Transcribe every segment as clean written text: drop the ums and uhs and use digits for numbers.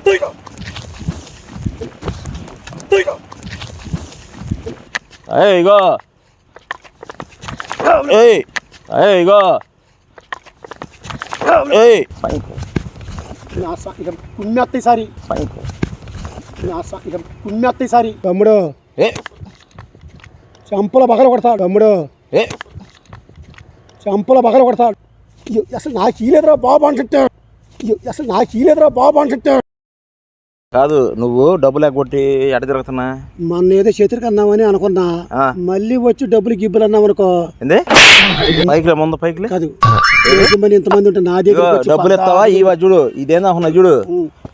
ఇగో ఇగో సారి తమ్ముడు చంపల పగల కొడతాడు తమ్ముడు చంపల పగల కొడతాడు. అసలు నాకు ఈలేదురా బాబు అంటుంటాడు. కాదు నువ్వు డబ్బులు ఎగ్గొట్టి ఎడ తిరుగుతున్నా? మొన్న ఏదో చేతురికి అన్నామని అనుకున్నా, మళ్ళీ వచ్చి డబ్బులు గిబ్బులు అన్నావు అనుకో. పైకి ముందు పైకి కాదు ఇంతమంది ఉంటే నా దగ్గర డబ్బులు ఎత్తావా? ఈ చూడు ఇదేనా చూడు,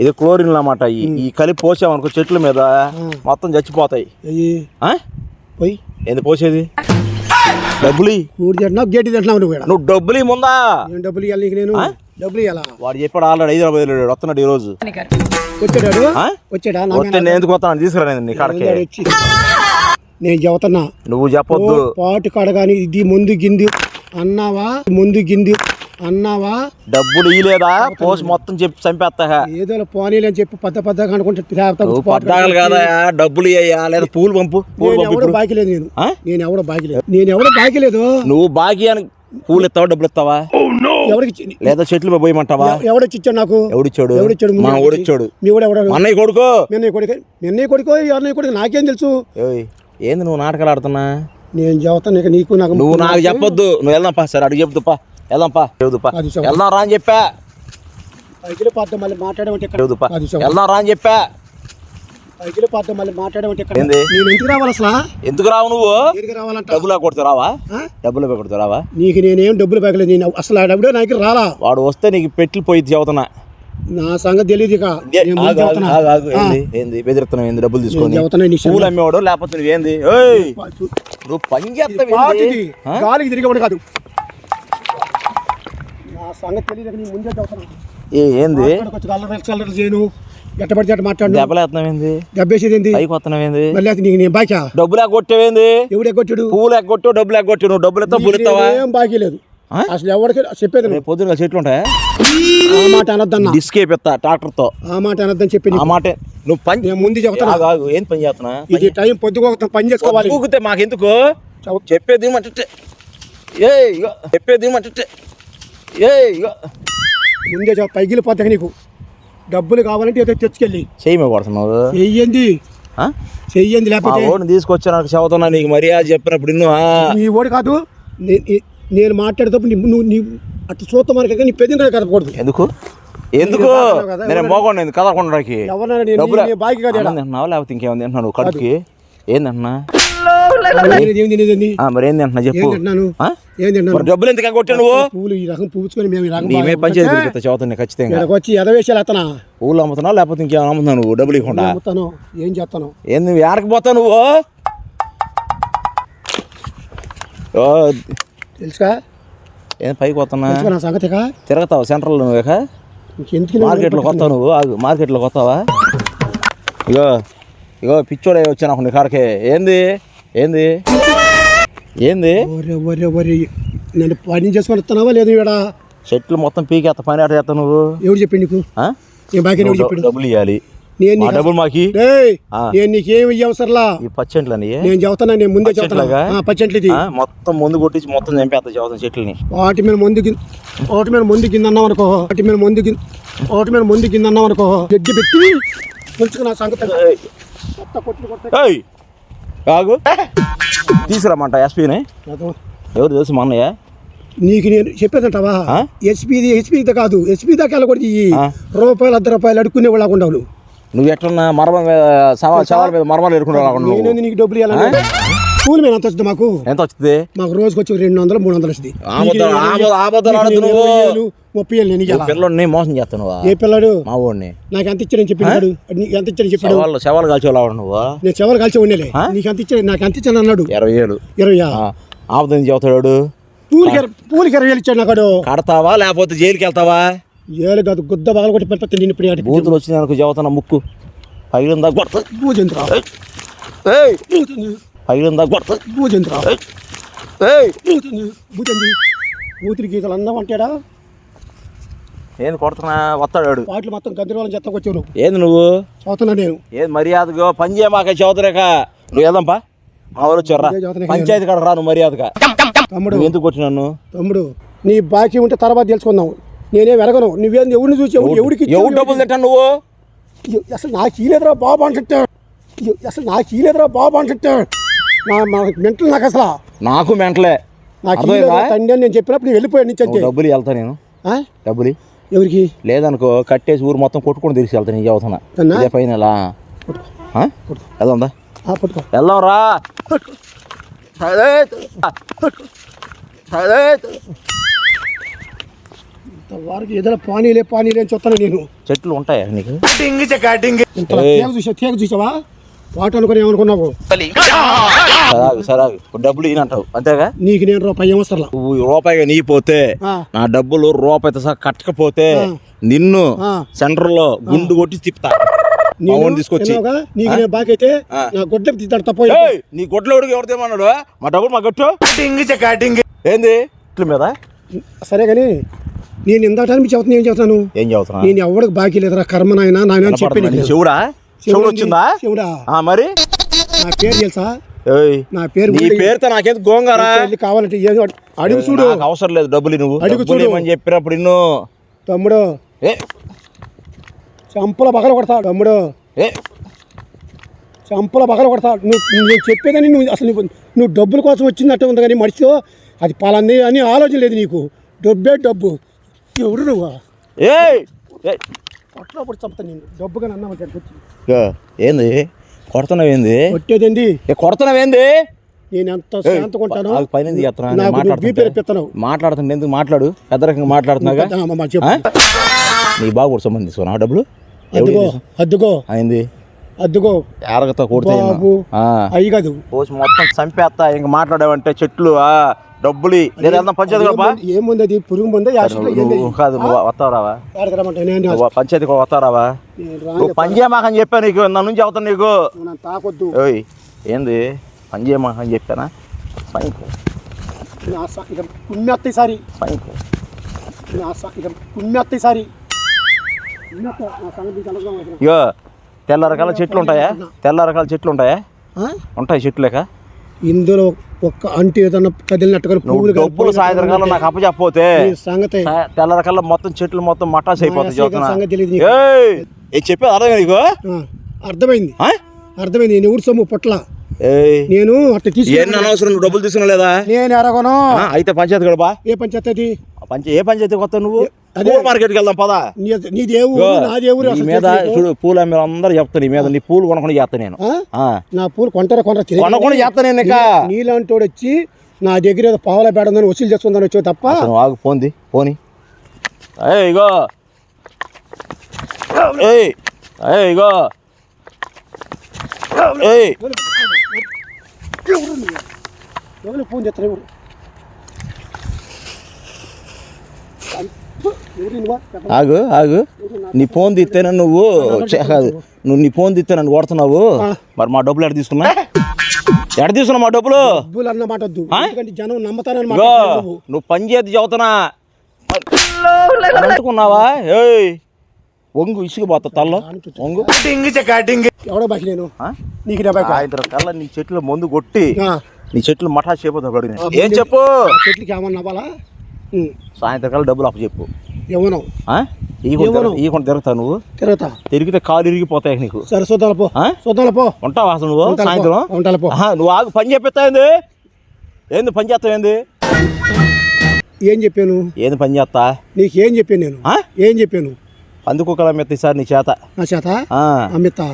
ఇది క్లోరిన్ అన్నమాట. ఈ కలిపి పోసామనుకో చెట్ల మీద మొత్తం చచ్చిపోతాయి. పోయి ఏంది పోసేది? డబ్బులు గేటి తింటున్నావు నువ్వు డబ్బులు ముందా? డబ్బులు ఇవ్వాలి నీకు, నేను డబ్బులు ఇవ్వాలా? వాడు చెప్పాడు ఆల్రెడీ హైదరాబాద్ వస్తున్నాడు ఈ రోజు. వచ్చాడా? నేను ఎందుకు వస్తాను తీసుకురా నీ కాడకి. నేను చెబుతున్నా నువ్వు చెప్పొద్దు. పాటు కాడ కానీ ఇది ముందు గింది అన్నావా డబ్బులు ఇలేదా పోసి మొత్తం చెప్పి చంపేస్తా. ఏదో పోనీలు అని చెప్పి పెద్దగా అనుకుంటే కదా డబ్బులు లేదా పూలు పంపు. బాకీ లేదు నేను ఎవడో బాకీ లేదు. నువ్వు బాకీ అని పూలు ఇస్తావా డబ్బులు ఇస్తావా? ఎవరికి లేదా చెట్లు పోయమంటావా? ఎవడొచ్చిచ్చాడు నాకు? ఎవడిచ్చాడు? మా ఓడిచ్చాడు. మీ కూడా ఎవడ? అన్నయ్య కొడుకో నిన్నయ్య కొడుకో నాకేం తెలుసు? ఏంది నువ్వు నాటకాలు ఆడుతున్నా? నేను చెబుతాను నీకు నువ్వు నాకు చెప్పొద్దు. నువ్వు వెళ్దాం పా. సరే అడుగు చెబుతుపా. వెళ్దాంపా. వెళ్దాం రా అని చెప్పా. మళ్ళీ మాట్లాడమంటే వెళ్దాం రా అని చెప్పా. మళ్ళీ మాట్లాడమంటే నేను ఎందుకు రావాలి అసలు? ఎందుకు రావు నువ్వు? డబ్బులు కొడుతూ రావా? డబ్బులు కొడుతూ రావా? నీకు నేనేం డబ్బులు పగలేదు. నేను అసలు డబ్బులు నాకు రాలా. వాడు వస్తే నీకు పెట్టి పోయి చెబుతున్నా. నా సంగతి తెలియదు. ఏంది బెదిరిస్తున్నావు? ఏంది డబ్బులు తీసుకొని పూలు అమ్మేవాడు? లేకపోతే నువ్వేంది నువ్వు పని చేస్తావు? గాలికి తిరిగేవాడు కాదు. నా సంగతి తెలియదు. నీ ముందే చెబుతున్నా. ఏంది చేయను ఎట్టబడితే అట్ట మాట్లాడు. దెబ్బలేస్తున్నావేంది? దెబ్బేసేది పైకి వస్తున్నావేంది? మళ్ళీ నీకు నేను బాకా డబ్బులు ఎగ్గొట్టేవేంది? ఎవడు ఎగ్గొట్టాడు? పూలు ఎగ్గొట్టావు, డబ్బులు ఎగ్గొట్టావు. నువ్వు డబ్బులు ఎత్తా పూలు ఇస్తావా? ఏం బాకీ లేదు అసలు. ఎవరికి చెప్పేది పొద్దున చెట్లు ఉంటాయా? ఆ మాట అనొద్దన్నా. డిస్కే పెడతా ట్రాక్టర్ తో. ఆ మాట అనొద్దని చెప్పి ఆ మాట నువ్వు పని నేను ముందు చెప్తాను. ఏం పని చేస్తున్నా? ఇది టైం పొద్దుగా పని చేసుకోవాలి. ఊగితే మాకెందుకు? చెప్పేది అంటే చెప్పేది అంటే ముందే పైగిలి పోతాక నీకు డబ్బులు కావాలంటే ఏదో తెచ్చుకెళ్ళి చెయ్యి కొడుతున్నావు. చెయ్యండి లేకపోతే తీసుకొచ్చా నాకు చదువుతున్నా. నీకు మర్యాద చెప్పినప్పుడు నీ ఓడి కాదు. నేను మాట్లాడేటప్పుడు నువ్వు అట్లా చూస్తాం మనకి నీ పెద్ద కదపకూడదు. ఎందుకు నేను మోగొండి కదలకుండా బాకీ కాదు లేకపోతే ఇంకేముంది అంటున్నా? నువ్వు కడుపుకి ఏందంటున్నా? మరి ఏంది అంటున్నా చెప్పు. డబ్బులు ఎందుకు కొట్టా నువ్వు? పూలు ఈ రకం పూసుకొని మేమే పంచాయతీ చదువుతున్నా ఖచ్చితంగా. వచ్చి ఎదవేసాలు అతనా పూలు అమ్ముతున్నావు లేకపోతే ఇంకేమైనా అమ్ముతున్నావు నువ్వు? డబ్బులు ఇవ్వకుండా ఏం చేస్తాను? ఏంది నువ్వు ఏడకి పోతావు నువ్వు? తెలుసుగా ఏం పైకి పోతున్నా నా సంగతి. తిరగతావు సెంట్రల్ నువ్వు మార్కెట్లోకి వస్తావు నువ్వు? మార్కెట్లోకి వస్తావా? ఇగో పిచ్చోడే వచ్చాను నీ కాడకే. ఏంది నేను పని చేసుకొని వస్తున్నావా లేదు? ఇక్కడ చెట్లు మొత్తం పీకేస్తా. పని ఆట చేస్తావు నువ్వు. ఎవరు చెప్పి నీకు? డబ్బులు ఇవ్వాలి. డబ్బులు మాకి నేను నీకేమి అవసరంలా. ఈ పచ్చంట్లని నేను చెబుతాను. నేను ముందే చెబుతాను. పచ్చంట్లు ఇది మొత్తం ముందు కొట్టించి మొత్తం చంపేస్తా చదువుతాను చెట్లని. వాటి మీద ముందు కింద అన్నాం అనుకో. వాటి మీద ముందు కింద అన్నాం అనుకో. గడ్డి పెట్టి నా సంగతి కాగు తీసుకురామంట. ఎస్పీని ఎవరు తెలుసు మా అన్నయ్య? నీకు నేను చెప్పేదంటావా? ఎస్పీ కాదు. ఎస్పీ దాకా వెళ్ళకూడదు. రూపాయలు ₹10 అడుక్కునే వాళ్ళు ఉండవు. నువ్వు ఎట్లన్నా మరమ సవాల్ మీద మరమలు ఎడుకునే నీకు డబ్బులు ఇవ్వాలి. కూలి మీద ఎంత వస్తుంది మాకు? ఎంత వస్తుంది? మాకు రోజుకి వచ్చి 200 300 వస్తుంది. 30,000 నేను పిల్లల్ని మోసం చేస్తాను. ఏ పిల్లడు? మా వాడిని. నాకు ఎంత ఇచ్చాడని చెప్పాడు. ఎంత ఇచ్చాడని చెప్పాడు. శవాలు కాల్చేలా నువ్వు? నేను శవాలు కాల్చే ఉండేలే. నీకు ఎంత ఇచ్చాడు? నాకు ఎంత ఇచ్చాను అన్నాడు. 20,000 ఆపదని చెబుతాడు. పూలకి 20,000 ఇచ్చాడు. నాకు కడతావా లేకపోతే జైలుకి వెళ్తావా? జైలు కాదు, గుద్ద బాగా కొట్టి పెడితే నిన్ను ఇప్పుడు బూతులు వచ్చి నాకు చెబుతున్నా. ముక్కు పగిలిందా కొడతా. పగిలిందా కొడతా. బూతిరి గీతలు అందం అంటాడా? ఏంది కొడుతున్నా వస్తాడు పాటలు మొత్తం గందరగోళం చెత్తకొచ్చావు ఏంది నువ్వు చదువుతున్నా నేను ఏది మర్యాదగా పని చేయమాక చదువుతురేక నువ్వు వెళ్దాంపా మా ఊరు వచ్చారా పంచాయతీ కాడ రా నువ్వు మర్యాదగా తమ్ముడు నువ్వు ఎందుకు వచ్చి నన్ను తమ్ముడు నీ బాకీ ఉంటే తర్వాత తెలుసుకుందాం నేనే వెరగను నువ్వేం ఎవరిని చూసి ఎవరికి ఎవరు డబ్బులు తింటాను నువ్వు అసలు నాకు చీలేదురా బాబు అంటాడు అసలు నాకు చీలేదురా బాబు అంటాడు నా మెంటలు నాకు అసలు నాకు మెంటలే నాకు తండ్రి అని నేను చెప్పినప్పుడు నేను వెళ్ళిపోయాను నుంచి అంతే డబ్బులు వెళ్తా నేను డబ్బులు ఎవరికి లేదనుకో కట్టేసి ఊరు మొత్తం కొట్టుకొని తిరిగి వెళ్తా నీ చదువుతున్నా ఇదే పైన వెళ్దాందా పట్టుకో వెళ్దాం రా వారికి ఏదైనా పానీలే అని చెప్తాను నేను చెట్లు ఉంటాయా నీకు తేగ చూసావా వాటి అనుకుని ఏమనుకున్నావు సరే డబ్బులు ఈయనంటావు అంతేగా నీకు నేను రూపాయి ఏమొస్తా రూపాయిగా నీ పోతే నా డబ్బులు రూపాయితో సహా కట్టకపోతే నిన్ను సెంటర్ లో గుండు కొట్టి తిప్పుతా తీసుకొచ్చి నీకు నేను బాకీ అయితే నా గుడ్డకి తీస్తాడు తప్ప నీ గుడ్ల ఎవరు ఏమన్నాడు మా డబ్బులు మా గట్టు ఏంది ఇట్ల మీద సరే కానీ నేను ఇందాక మీకు చెబుతున్నా ఏం చెబుతాను ఏం చెబుతున్నా నేను ఎవరికి బాకీ లేదురా కర్మ నాయన నాయన అని చెప్పి శివుడా శివుడు వచ్చిందా శివుడా మరి నా పేరు తెలుసా నా పేరు నీ పేరుతో నాకేది గోంగారా కావాలంటే అడుగు చూడు అవసరం లేదు డబ్బులు నువ్వు అడుగు చూడమని చెప్పినప్పుడు ఇన్ను తమ్ముడు చంపల బగల కొడతాడు తమ్ముడు చంపల బగల కొడతాడు నేను చెప్పేదని నువ్వు అసలు నువ్వు డబ్బుల కోసం వచ్చిందట్టు ఉంది కానీ మనిషితో అది పలాంది అని ఆలోచన లేదు నీకు డబ్బే డబ్బు ఎవడు నువ్వు పట్ల చంపుతా నేను డబ్బుగా అన్నా ఏంది కొడుతున్నావు ఏంది కొట్టేదేంది కొడుతున్నావేంది నేను ఎంత శాంత కొంటాను పైన మాట్లాడుతున్నా ఎందుకు మాట్లాడు పెద్ద రకంగా మాట్లాడుతున్నాగా నీ బాబు కూడా సంబంధం తీసుకున్నా డబ్బులు అద్దుకో అయింది అద్దుకో ఎరగతో కొడితే అయ్యి కాదు పోసి మొత్తం చంపేస్తా ఇంక మాట్లాడావంటే చెట్లు డబ్బులు పంచాయతీ ఏముంది అది పురుగు ముందే కాదు నువ్వు వస్తారావా పంచాయతీ వస్తారావా నువ్వు పని చేయమాకని చెప్పా నీకు నా నుంచి అవుతాను నీకు తాకొద్దు ఏంది పని చేయమాకని చెప్పానా పుణ్యత్తి సారి పుణ్యత్తి సారి ఇగో తెల్ల రకాల చెట్లు ఉంటాయా ఉంటాయి చెట్లు లేక ఇందులో ఒక్క అంటి ఏదన్నా కదిలినట్టుగా డబ్బులు సాయంత్రం నాకు అప్పచెప్పపోతే సంగతి తెల్ల రకాల మొత్తం చెట్లు మొత్తం మటాస్ అయిపోతాయి చెప్పేది అర్థం నీకు అర్థమైంది నేను ఊరు సొమ్ము పొట్ల నేను అట్లా అనవసరం డబ్బులు తీసుకున్నా లేదా నేను ఎరగను అయితే పంచాయతీ గడపా ఏ పంచాయతీ ఏ పంచాయతీ కొత్త నువ్వు మార్కెట్కి వెళ్దాం పదా నీ దేవుడు నా దేవుడు మీద చూడు పూలు అమ్మే అందరూ చెప్తా నీ మీద నీ పూలు కొనకుండా చేస్తా నేను నా పూలు కొనకుండా చేస్తా నేను నీలాంటి వచ్చి నా దగ్గర ఏదో పావుల బేడందని వసూలు చేసుకుందని వచ్చావు తప్ప ఆగు పోని ఇగో ఇగో ఫోన్ చేస్తారు ఆగు నీ ఫోన్ తీస్తేనే నువ్వు కాదు నీ ఫోన్ తీస్తే నన్ను కొడుతున్నావు మరి మా డబ్బులు ఎక్కడ తీసుకున్నావు మా డబ్బులు అన్నమాట జనం నమ్ముతారని నువ్వు పని చేతి చదువుతున్నా అనుకున్నావా వంగు ఇసుకుపోతా తల్లో వంగు ఎవడో బాకి నేను నీకు కల్లా నీ చెట్లు మందు కొట్టి నీ చెట్లు మఠా చేయబోతా ఏం చెప్పు చెట్లకి ఏమన్నా అవ్వాలా సాయంత్రం కల్లా డబ్బులు అప్పు చెప్పు ఏమన్నావు ఈ కొంత తిరుగుతా నువ్వు తిరిగితే కాలు ఇరిగిపోతాయి నీకు సరే చూద్దాం పో ఉంటావా అసలు నువ్వు సాయంత్రం నువ్వు ఆగు పని చెప్పేస్తావు ఏంది పని చేస్తావు ఏం చెప్పాను ఏంది పని చేస్తా నీకేం చెప్పాను నేను ఏం చెప్పాను పందుకోకలు అమ్మెత్తా ఈసారి నీ చేత నా చేత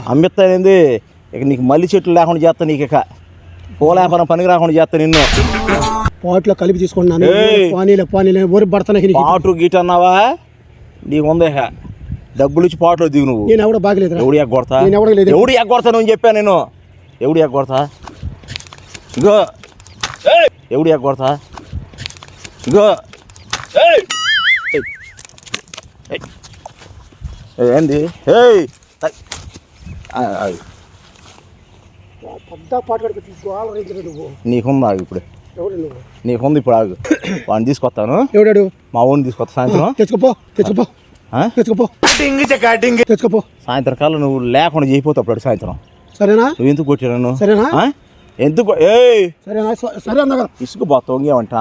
అమ్మెత్తా ఏంది ఇక నీకు మల్లి చెట్లు లేకుండా చేస్తా నీకు ఇక పూలేపనం పనికి రాకుండా చేస్తా నిన్ను పాటలో కలిపి తీసుకున్నాను ఊరి పడతాను పాటు గీట అన్నావా నీకు ఉంది డబ్బులు ఇచ్చి పాటలో దిగు నువ్వు నేను ఎవడో బాగలేదు ఎవడు ఎగ్గొడతా ఎవడు ఎగ్గొడతా నువ్వు చెప్పాను నేను ఎవడు ఎగ్గొడతా ఇగో ఎవడు ఎగ్గొడతా ఇగో ఏంది నీకుందా ఇప్పుడు నీకుంది ఇప్పుడు ఆగు వాడిని తీసుకొస్తాను ఎవడాడు మా ఊరిని తీసుకొస్తా సాయంత్రం తెచ్చుకోపో తెచ్చుకోపో తెచ్చుకోపో. సాయంత్రం కాలం నువ్వు లేకుండా చేయిపోతావు అప్పుడు సాయంత్రం. సరేనా? నువ్వు ఎందుకు కొట్టిరా నన్ను? సరేనా? ఎందుకు సరేనా? సరే అన్నా కదా. ఇసుకు పోతా వంగేవంట.